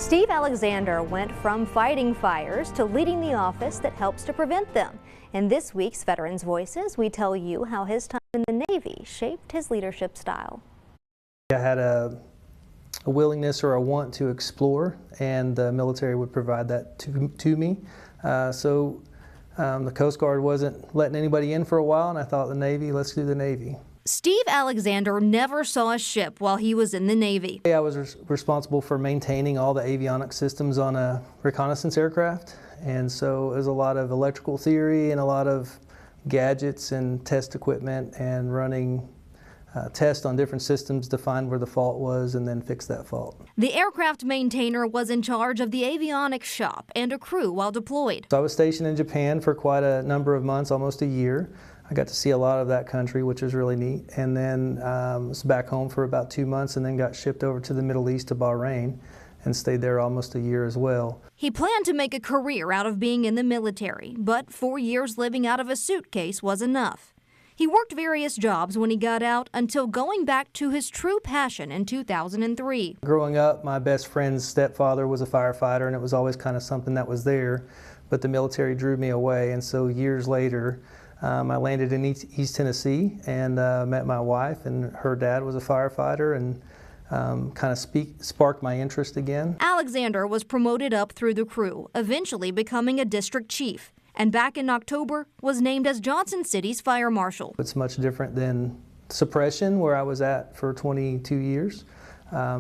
Steve Alexander went from fighting fires to leading the office that helps to prevent them. In this week's Veterans Voices, we tell you how his time in the Navy shaped his leadership style. I had a willingness or a want to explore, and the military would provide that to me. The Coast Guard wasn't letting anybody in for a while, and I thought the Navy, let's do the Navy. Steve Alexander never saw a ship while he was in the Navy. I was responsible for maintaining all the avionics systems on a reconnaissance aircraft, and so it was a lot of electrical theory and a lot of gadgets and test equipment and running tests on different systems to find where the fault was and then fix that fault. The aircraft maintainer was in charge of the avionics shop and a crew while deployed. So I was stationed in Japan for quite a number of months, almost a year. I got to see a lot of that country, which was really neat, and then was back home for about 2 months and then got shipped over to the Middle East to Bahrain and stayed there almost a year as well. He planned to make a career out of being in the military, but 4 years living out of a suitcase was enough. He worked various jobs when he got out until going back to his true passion in 2003. Growing up, my best friend's stepfather was a firefighter, and it was always kind of something that was there, but the military drew me away, and so years later, I landed in East Tennessee and met my wife, and her dad was a firefighter, and kind of sparked my interest again. Alexander was promoted up through the crew, eventually becoming a district chief, and back in October was named as Johnson City's fire marshal. It's much different than suppression, where I was at for 22 years.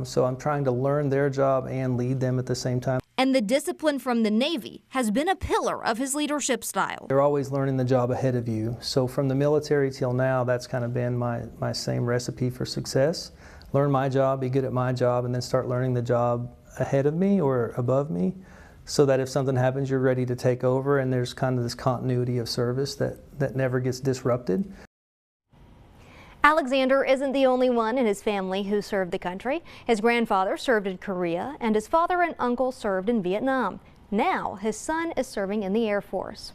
So I'm trying to learn their job and lead them at the same time. And the discipline from the Navy has been a pillar of his leadership style. They're always learning the job ahead of you. So from the military till now, that's kind of been my same recipe for success. Learn my job, be good at my job, and then start learning the job ahead of me or above me, so that if something happens, you're ready to take over, and there's kind of this continuity of service that never gets disrupted. Alexander isn't the only one in his family who served the country. His grandfather served in Korea, and his father and uncle served in Vietnam. Now, his son is serving in the Air Force.